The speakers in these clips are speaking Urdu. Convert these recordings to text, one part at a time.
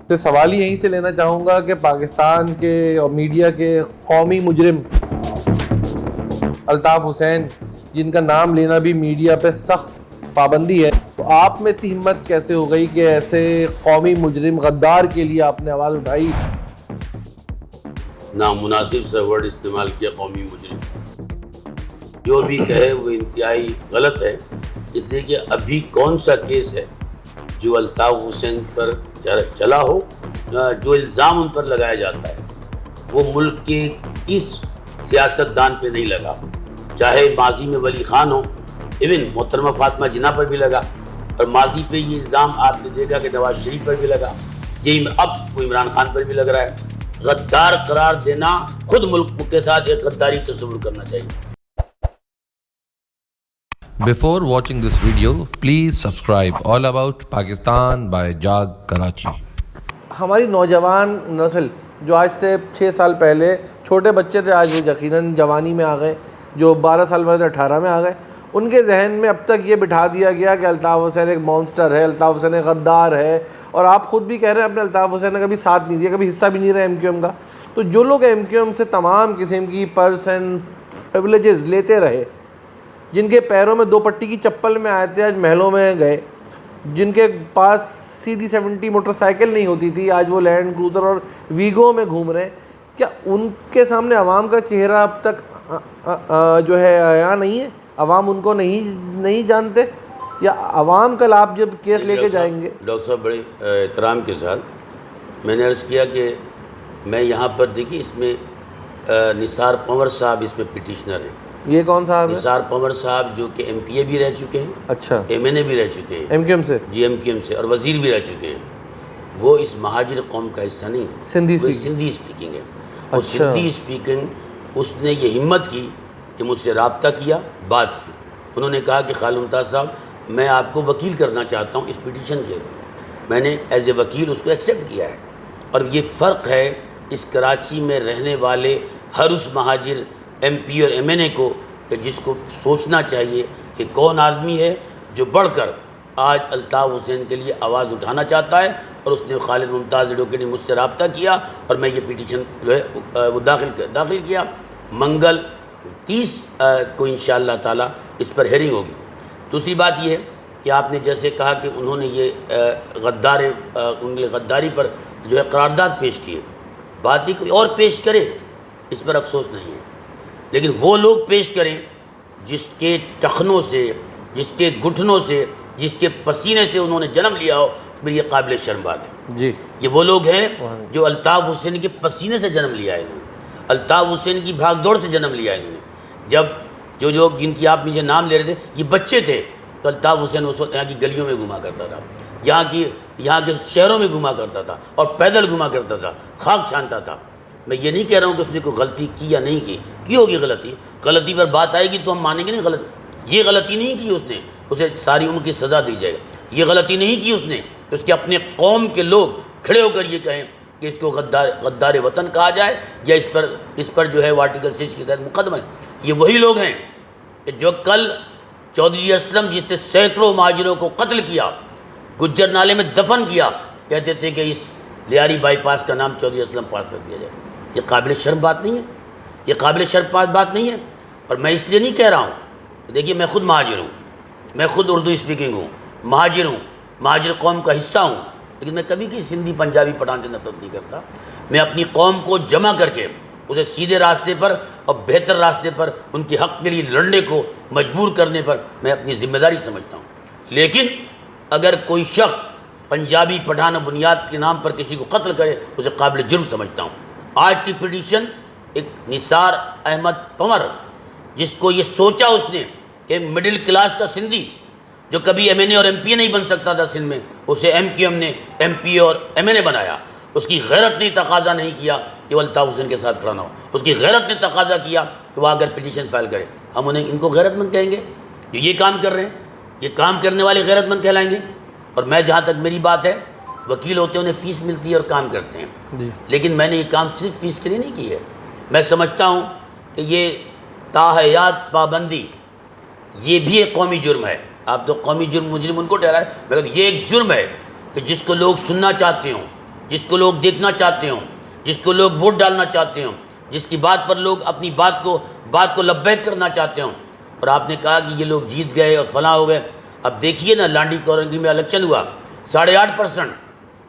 تو سوال ہی یہیں سے لینا چاہوں گا کہ پاکستان کے اور میڈیا کے قومی مجرم الطاف حسین، جن کا نام لینا بھی میڈیا پہ سخت پابندی ہے، تو آپ میں اتنی ہمت کیسے ہو گئی کہ ایسے قومی مجرم غدار کے لیے آپ نے آواز اٹھائی؟ نامناسب سا ورڈ استعمال کیا، قومی مجرم۔ جو بھی کہے وہ انتہائی غلط ہے، اس لیے کہ ابھی کون سا کیس ہے جو الطاف حسین پر چلا ہو، جو الزام ان پر لگایا جاتا ہے وہ ملک کے کس سیاست دان پہ نہیں لگا، چاہے ماضی میں ولی خان ہو، ایون محترمہ فاطمہ جناح پر بھی لگا، اور ماضی پہ یہ الزام آپ نے دیکھا کہ نواز شریف پر بھی لگا، یہ اب وہ عمران خان پر بھی لگ رہا ہے۔ غدار قرار دینا، خود ملک کے ساتھ ایک غداری تصور کرنا چاہیے۔ Before watching this video, please subscribe All About Pakistan by Jag Karachi۔ ہماری نوجوان نسل جو آج سے 6 سال پہلے چھوٹے بچے تھے، آج وہ یقیناً جوانی میں آ گئے، جو 12 سال والے تھے 18 میں آ گئے، ان کے ذہن میں اب تک یہ بٹھا دیا گیا کہ الطاف حسین ایک مانسٹر ہے، الطاف حسین ایک غدار ہے، اور آپ خود بھی کہہ رہے ہیں اپنے الطاف حسین نے کبھی ساتھ نہیں دیا، کبھی حصہ بھی نہیں رہا ایم کیو ایم کا۔ تو جو لوگ ایم کیو ایم سے تمام قسم کی پرس اینڈ پریولیجز لیتے رہے، جن کے پیروں میں 2 پٹی کی چپل میں آئے تھے، آج محلوں میں گئے، جن کے پاس CD70 موٹر سائیکل نہیں ہوتی تھی، آج وہ لینڈ کروزر اور ویگو میں گھوم رہے ہیں، کیا ان کے سامنے عوام کا چہرہ اب تک جو ہے عیاں نہیں ہے؟ عوام ان کو نہیں جانتے؟ یا عوام کل آپ جب کیس لے کے جائیں گے؟ ڈاکٹر صاحب بڑے احترام کے ساتھ میں نے عرض کیا کہ میں یہاں پر دیکھیے، اس میں نثار پنور صاحب اس میں پٹیشنر ہیں۔ یہ کون صاحب ہے؟ نثار پنور صاحب جو کہ ایم پی اے بھی رہ چکے ہیں، اچھا، ایم این اے بھی رہ چکے ہیں، ایم کیو ایم سے، جی ایم کیو ایم سے، اور وزیر بھی رہ چکے ہیں۔ وہ اس مہاجر قوم کا حصہ نہیں ہے، وہ سندھی اسپیکنگ ہے۔ وہ سندھی اسپیکنگ، اس نے یہ ہمت کی کہ مجھ سے رابطہ کیا، بات کی۔ انہوں نے کہا کہ خالد ممتاز صاحب، میں آپ کو وکیل کرنا چاہتا ہوں اس پٹیشن کے۔ میں نے ایز اے وکیل اس کو ایکسیپٹ کیا ہے۔ اور یہ فرق ہے اس کراچی میں رہنے والے ہر اس مہاجر ایم پی اور ایم این اے کو، کہ جس کو سوچنا چاہیے کہ کون آدمی ہے جو بڑھ کر آج الطاف حسین کے لیے آواز اٹھانا چاہتا ہے، اور اس نے خالد ممتاز ایڈوکیٹ نے مجھ سے رابطہ کیا، اور میں یہ پٹیشن جو ہے وہ داخل کیا۔ منگل 30 کو انشاءاللہ تعالیٰ اس پر ہیئرنگ ہوگی۔ دوسری بات یہ ہے کہ آپ نے جیسے کہا کہ انہوں نے یہ غداری پر جو ہے قرارداد پیش کی ہے، بات ہی کوئی اور پیش کرے، اس پر افسوس نہیں ہے، لیکن وہ لوگ پیش کریں جس کے ٹخنوں سے، جس کے گھٹنوں سے، جس کے پسینے سے انہوں نے جنم لیا ہو، پھر یہ قابل شرم بات ہے۔ جی، یہ وہ لوگ ہیں جو الطاف حسین کے پسینے سے جنم لیا ہے، انہوں نے الطاف حسین کی بھاگ دوڑ سے جنم لیا ہے۔ انہوں نے جب جو لوگ جن کی آپ مجھے نام لے رہے تھے یہ بچے تھے، تو الطاف حسین اس وقت یہاں کی گلیوں میں گھوما کرتا تھا، یہاں کے شہروں میں گھوما کرتا تھا، اور پیدل گھوما کرتا تھا، خاک چھانتا تھا۔ میں یہ نہیں کہہ رہا ہوں کہ اس نے کوئی غلطی کی یا نہیں کی ہوگی، غلطی پر بات آئے گی تو ہم مانیں گے نہیں غلط۔ یہ غلطی نہیں کی اس نے، اسے ساری عمر کی سزا دی جائے گی۔ یہ غلطی نہیں کی اس نے، اس کے اپنے قوم کے لوگ کھڑے ہو کر یہ کہیں کہ اس کو غدار وطن کہا جائے، یا اس پر جو ہے آرٹیکل 6 کے تحت مقدمہ ہے۔ یہ وہی لوگ ہیں کہ جو کل چودھری اسلم جس نے سینکڑوں مہاجروں کو قتل کیا، گجر نالے میں دفن کیا، کہتے تھے کہ اس لیاری بائی پاس کا نام چودھری اسلم پاس رکھ دیا جائے۔ یہ قابل شرم بات نہیں ہے، یہ قابل شرم بات نہیں ہے۔ اور میں اس لیے نہیں کہہ رہا ہوں، دیکھیے میں خود مہاجر ہوں، میں خود اردو اسپیکنگ ہوں، مہاجر قوم کا حصہ ہوں، لیکن میں کبھی کسی سندھی پنجابی پٹھان سے نفرت نہیں کرتا۔ میں اپنی قوم کو جمع کر کے اسے سیدھے راستے پر اور بہتر راستے پر ان کے حق کے لیے لڑنے کو مجبور کرنے پر میں اپنی ذمہ داری سمجھتا ہوں۔ لیکن اگر کوئی شخص پنجابی پٹھان و بنیاد کے نام پر کسی کو قتل کرے، اسے قابل جرم سمجھتا ہوں۔ آج کی پٹیشن ایک نثار احمد پنور، جس کو یہ سوچا اس نے کہ مڈل کلاس کا سندھی جو کبھی ایم این اے اور ایم پی اے نہیں بن سکتا تھا سندھ میں، اسے ایم کیو ایم نے ایم پی اے اور ایم این اے بنایا۔ اس کی غیرت نے تقاضا نہیں کیا کہ وہ الطاف حسین کے ساتھ کھڑا نہ ہو، اس کی غیرت نے تقاضا کیا کہ وہ اگر پٹیشن فائل کرے۔ ہم ان کو غیرت مند کہیں گے جو یہ کام کر رہے ہیں؟ یہ کام کرنے والے غیرت مند کہلائیں گے؟ اور میں جہاں تک میری بات ہے، وکیل ہوتے ہیں، انہیں فیس ملتی ہے اور کام کرتے ہیں، لیکن میں نے یہ کام صرف فیس کے لیے نہیں کی ہے۔ میں سمجھتا ہوں کہ یہ تاحیات پابندی یہ بھی ایک قومی جرم ہے۔ آپ تو قومی جرم مجرم ان کو ٹھہرائے، مگر یہ ایک جرم ہے کہ جس کو لوگ سننا چاہتے ہوں، جس کو لوگ دیکھنا چاہتے ہوں، جس کو لوگ ووٹ ڈالنا چاہتے ہوں، جس کی بات پر لوگ اپنی بات کو لبیک کرنا چاہتے ہوں، اور آپ نے کہا کہ یہ لوگ جیت گئے اور فلاں ہو گئے۔ اب دیکھیے نا، لانڈی کورنگی میں الیکشن ہوا، 8.5%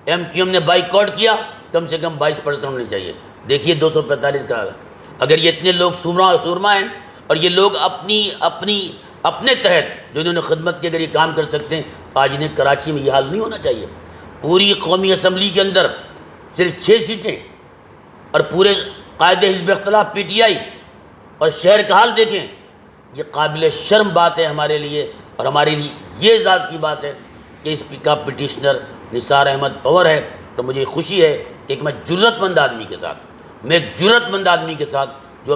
ایم کیو ایم نے بائک آؤٹ کیا، کم سے کم 22% ہونے چاہیے، دیکھیے 245 کا۔ اگر یہ اتنے لوگ سورما ہیں اور یہ لوگ اپنے تحت جو انہوں نے خدمت کی اگر یہ کام کر سکتے ہیں، آج انہیں کراچی میں یہ حال نہیں ہونا چاہیے۔ پوری قومی اسمبلی کے اندر صرف 6 سیٹیں، اور پورے قائد حزب اختلاف پی ٹی آئی، اور شہر کا حال دیکھیں۔ یہ قابل شرم بات ہے ہمارے لیے، اور ہمارے لیے یہ اعزاز کی بات ہے کہ اس کا پٹیشنر نثار احمد پنور ہے۔ اور مجھے خوشی ہے کہ میں ایک جرأت مند آدمی کے ساتھ جو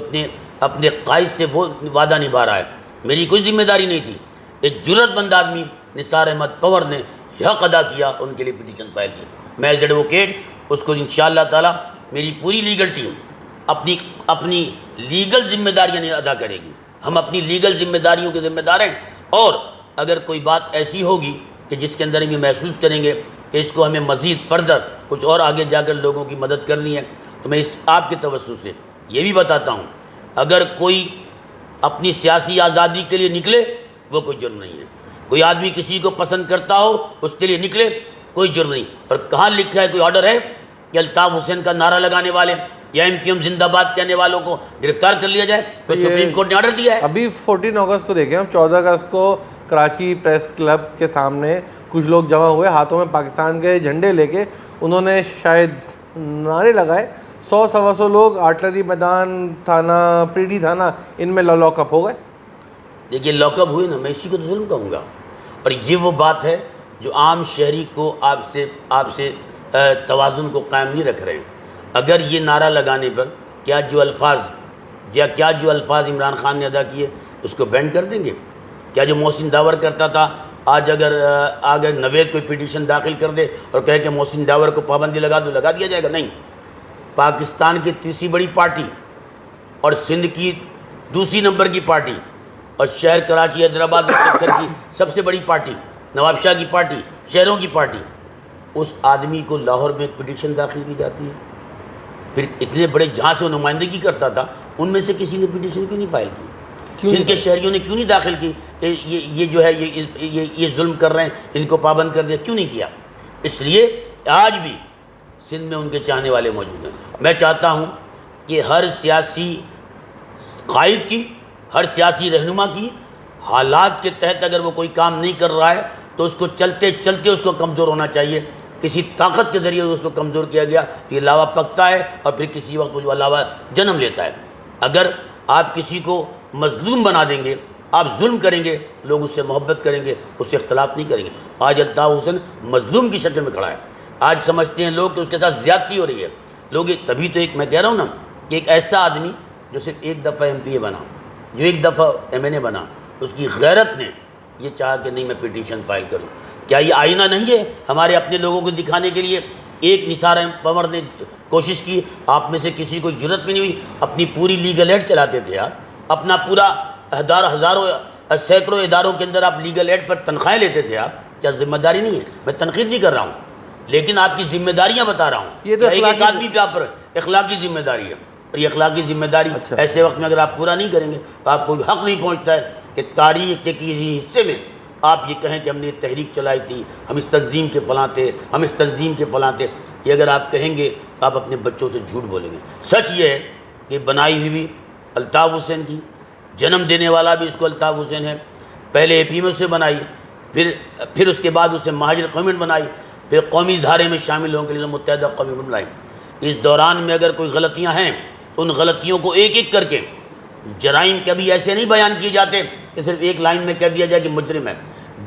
اپنے قائد سے وہ وعدہ نبھا رہا ہے، میری کوئی ذمہ داری نہیں تھی، ایک جرأت مند آدمی نثار احمد پنور نے حق ادا کیا، ان کے لیے پٹیشن فائل کی۔ میں ایز ایڈوکیٹ اس کو انشاءاللہ تعالی میری پوری لیگل ٹیم اپنی لیگل ذمہ داریاں ادا کرے گی۔ ہم اپنی لیگل ذمہ داریوں کے ذمہ دار ہیں، اور اگر کوئی بات ایسی ہوگی کہ جس کے اندر ہم یہ محسوس کریں گے کہ اس کو ہمیں مزید فردر کچھ اور آگے جا کر لوگوں کی مدد کرنی ہے، تو میں اس آپ کے توسط سے یہ بھی بتاتا ہوں، اگر کوئی اپنی سیاسی آزادی کے لیے نکلے وہ کوئی جرم نہیں ہے۔ کوئی آدمی کسی کو پسند کرتا ہو اس کے لیے نکلے، کوئی جرم نہیں۔ اور کہاں لکھا ہے، کوئی آرڈر ہے کہ الطاف حسین کا نعرہ لگانے والے یا ایم کیو ایم زندہ باد کہنے والوں کو گرفتار کر لیا جائے؟ تو سپریم کورٹ نے آرڈر دیا ہے۔ ابھی 14 اگست کو دیکھیں ہم، 14 اگست کو کراچی پریس کلب کے سامنے کچھ لوگ جمع ہوئے، ہاتھوں میں پاکستان کے جھنڈے لے کے، انہوں نے شاید نعرے لگائے، 100-125 لوگ آرٹلری میدان، تھانہ پی ڈی تھانہ، ان میں لاک اپ ہو گئے۔ دیکھیے لاک اپ ہوئے نا، میں اسی کو تو ظلم کہوں گا، اور یہ وہ بات ہے جو عام شہری کو آپ سے توازن کو قائم نہیں رکھ رہے ہیں۔ اگر یہ نعرہ لگانے پر کیا جو الفاظ عمران خان نے ادا کیے اس کو بینڈ کر دیں گے؟ کیا جو محسن ڈاور کرتا تھا، آج اگر نوید کوئی پٹیشن داخل کر دے اور کہے کہ محسن ڈاور کو پابندی لگا دیا جائے گا؟ نہیں۔ پاکستان کی تیسری بڑی پارٹی اور سندھ کی دوسری نمبر کی پارٹی اور شہر کراچی حیدرآباد چکر کی سب سے بڑی پارٹی، نواب شاہ کی پارٹی، شہروں کی پارٹی، اس آدمی کو لاہور میں ایک پٹیشن داخل کی جاتی ہے؟ پھر اتنے بڑے جہاں سے وہ نمائندگی کرتا تھا ان میں سے کسی نے پٹیشن کیوں نہیں فائل کی؟ سندھ کے شہریوں نے کیوں نہیں داخل کی کہ یہ جو ہے یہ ظلم کر رہے ہیں، ان کو پابند کر دیا؟ کیوں نہیں کیا؟ اس لیے آج بھی سندھ میں ان کے چاہنے والے موجود ہیں۔ میں چاہتا ہوں کہ ہر سیاسی قائد کی، ہر سیاسی رہنما کی حالات کے تحت اگر وہ کوئی کام نہیں کر رہا ہے تو اس کو چلتے اس کو کمزور ہونا چاہیے۔ کسی طاقت کے ذریعے اس کو کمزور کیا گیا، یہ لاوا پکتا ہے اور پھر کسی وقت وہ جو لاوا جنم لیتا ہے۔ اگر آپ کسی کو مظلوم بنا دیں گے، آپ ظلم کریں گے، لوگ اس سے محبت کریں گے، اس سے اختلاف نہیں کریں گے۔ آج الطاف حسین مظلوم کی شکل میں کھڑا ہے، آج سمجھتے ہیں لوگ کہ اس کے ساتھ زیادتی ہو رہی ہے۔ لوگ تبھی تو میں کہہ رہا ہوں نا کہ ایک ایسا آدمی جو صرف ایک دفعہ ایم پی اے بنا، جو ایک دفعہ ایم این اے بنا، اس کی غیرت نے یہ چاہا کہ نہیں میں پٹیشن فائل کروں۔ کیا یہ آئینہ نہیں ہے ہمارے اپنے لوگوں کو دکھانے کے لیے؟ ایک نثار احمد پنور نے کوشش کی، آپ میں سے کسی کو جرت بھی نہیں ہوئی، اپنی پوری لیگل ایڈ چلاتے تھے آپ، اپنا پورا ہزاروں سینکڑوں اداروں کے اندر آپ لیگل ایڈ پر تنخواہیں لیتے تھے آپ۔ کیا ذمہ داری نہیں ہے؟ میں تنقید نہیں کر رہا ہوں، لیکن آپ کی ذمہ داریاں بتا رہا ہوں۔ یہ تو ایک آدمی پہ آپ پر اخلاقی ذمہ داری ہے، اور یہ اخلاقی ذمہ داری ایسے وقت میں اگر آپ پورا نہیں کریں گے تو آپ کو حق نہیں پہنچتا ہے کہ تاریخ کے کسی حصے میں آپ یہ کہیں کہ ہم نے یہ تحریک چلائی تھی، ہم اس تنظیم کے فلاں تھے، ہم اس تنظیم کے فلاں تھے۔ یہ اگر آپ کہیں گے تو آپ اپنے بچوں سے جھوٹ بولیں گے۔ سچ یہ ہے کہ بنائی ہوئی بھی الطاف حسین کی، جنم دینے والا بھی اس کو الطاف حسین ہے۔ پہلے اے پی میں سے بنائی، پھر اس کے بعد اسے مہاجر قومی بنائی، پھر قومی دھارے میں شامل ہونے کے لیے متحدہ قومی بنائی۔ اس دوران میں اگر کوئی غلطیاں ہیں، ان غلطیوں کو ایک ایک کر کے، جرائم کبھی ایسے نہیں بیان کیے جاتے کہ صرف ایک لائن میں کہہ دیا جائے کہ مجرم ہے۔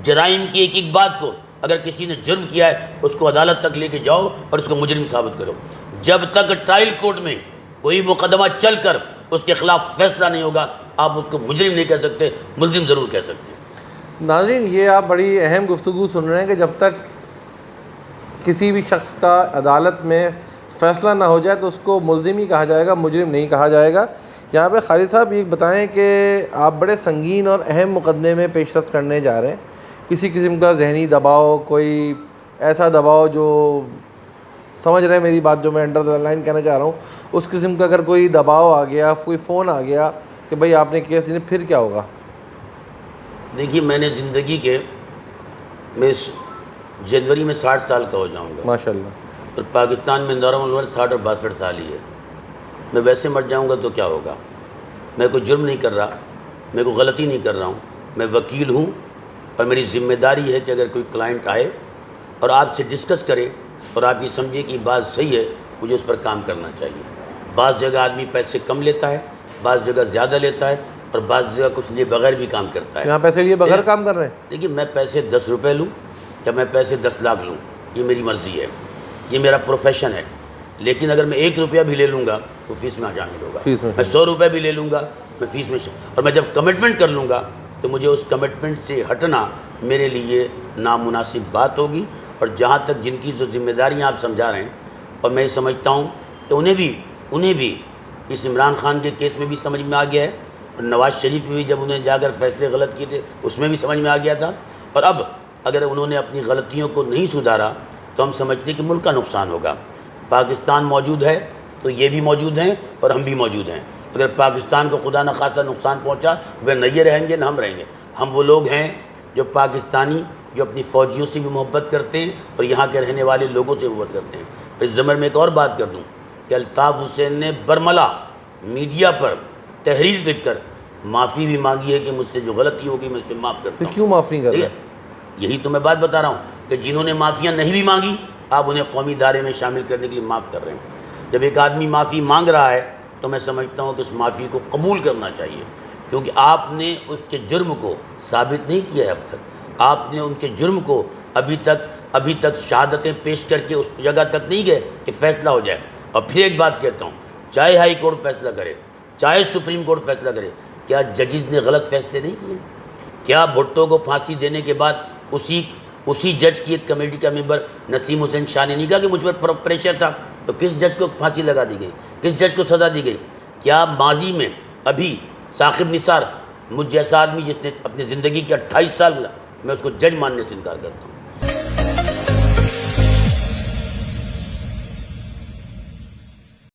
جرائم کی ایک ایک بات کو، اگر کسی نے جرم کیا ہے اس کو عدالت تک لے کے جاؤ اور اس کو مجرم ثابت کرو۔ جب تک ٹرائل کورٹ میں کوئی مقدمہ چل کر اس کے خلاف فیصلہ نہیں ہوگا، آپ اس کو مجرم نہیں کہہ سکتے، ملزم ضرور کہہ سکتے ہیں۔ ناظرین، یہ آپ بڑی اہم گفتگو سن رہے ہیں کہ جب تک کسی بھی شخص کا عدالت میں فیصلہ نہ ہو جائے تو اس کو ملزم ہی کہا جائے گا، مجرم نہیں کہا جائے گا۔ یہاں پہ خالد صاحب یہ بتائیں کہ آپ بڑے سنگین اور اہم مقدمے میں پیش رفت کرنے جا رہے ہیں، کسی قسم کا ذہنی دباؤ، کوئی ایسا دباؤ جو سمجھ رہے ہیں میری بات جو میں انڈر دا لائن کہنا چاہ رہا ہوں؟ اس قسم کا اگر کوئی دباؤ آ گیا, کوئی فون آ گیا کہ بھائی آپ نے کیس نہیں, پھر کیا ہوگا؟ دیکھیے میں نے زندگی کے میں جنوری میں 60 سال کا ہو جاؤں گا ماشاء اللہ, اور پاکستان میں نارمل عمر 60 اور 62 سال ہی ہے. میں ویسے مر جاؤں گا تو کیا ہوگا؟ میں کوئی جرم نہیں کر رہا, میں کوئی غلطی نہیں کر رہا ہوں, میں وکیل ہوں, اور میری ذمہ داری ہے کہ اگر کوئی کلائنٹ آئے اور آپ سے ڈسکس کرے اور آپ یہ سمجھے کہ بات صحیح ہے, مجھے اس پر کام کرنا چاہیے. بعض جگہ آدمی پیسے کم لیتا ہے, بعض جگہ زیادہ لیتا ہے, اور بعض جگہ کچھ لیے بغیر بھی کام کرتا ہے. یہاں پیسے لیے بغیر کام کر رہے ہیں؟ دیکھیے میں پیسے 10 روپے لوں یا میں پیسے 10 لاکھ لوں, یہ میری مرضی ہے, یہ میرا پروفیشن ہے. لیکن اگر میں 1 روپیہ بھی لے لوں گا تو فیس میں شامل ہوگا. میں 100 روپے بھی لے لوں گا میں فیس میں اور میں جب کمٹمنٹ کر لوں گا تو مجھے اس کمٹمنٹ سے ہٹنا میرے لیے نامناسب بات ہوگی. اور جہاں تک جن کی جو ذمہ داریاں آپ سمجھا رہے ہیں, اور میں یہ سمجھتا ہوں کہ انہیں بھی اس عمران خان کے کیس میں بھی سمجھ میں آ گیا ہے, اور نواز شریف میں بھی جب انہیں جا کر فیصلے غلط کیے تھے اس میں بھی سمجھ میں آ گیا تھا. اور اب اگر انہوں نے اپنی غلطیوں کو نہیں سدھارا تو ہم سمجھتے ہیں کہ ملک کا نقصان ہوگا. پاکستان موجود ہے تو یہ بھی موجود ہیں اور ہم بھی موجود ہیں. اگر پاکستان کو خدا نخواستہ نقصان پہنچا وہ نہ یہ رہیں گے نہ ہم رہیں گے. ہم وہ لوگ ہیں جو پاکستانی جو اپنی فوجیوں سے بھی محبت کرتے ہیں اور یہاں کے رہنے والے لوگوں سے محبت کرتے ہیں. اس ضمن میں ایک اور بات کر دوں کہ الطاف حسین نے برملا میڈیا پر تحریر لکھ کر معافی بھی مانگی ہے کہ مجھ سے جو غلطی ہوگی میں اس پہ معاف کرتا ہوں. کیوں معاف نہیں کر رہے؟ یہی تو میں بات بتا رہا ہوں کہ جنہوں نے معافیاں نہیں بھی مانگی آپ انہیں قومی دائرے میں شامل کرنے کے لیے معاف کر رہے ہیں. جب ایک آدمی معافی مانگ رہا ہے تو میں سمجھتا ہوں کہ اس معافی کو قبول کرنا چاہیے, کیونکہ آپ نے اس کے جرم کو ثابت نہیں کیا ہے. اب تک آپ نے ان کے جرم کو ابھی تک شہادتیں پیش کر کے اس جگہ تک نہیں گئے کہ فیصلہ ہو جائے. اور پھر ایک بات کہتا ہوں, چاہے ہائی کورٹ فیصلہ کرے چاہے سپریم کورٹ فیصلہ کرے, کیا ججز نے غلط فیصلے نہیں کیے؟ کیا بھٹو کو پھانسی دینے کے بعد اسی جج کی ایک کمیٹی کا ممبر نسیم حسین شاہ نے نہیں کہا کہ مجھ پر پریشر تھا تو کس جج کو پھانسی لگا دی گئی, کس جج کو سزا دی گئی؟ کیا ماضی میں ابھی ثاقب نثار مجھ جیسا آدمی جس نے اپنی زندگی کے 28 سال گزارے, میں اس کو جج ماننے سے انکار کرتا ہوں.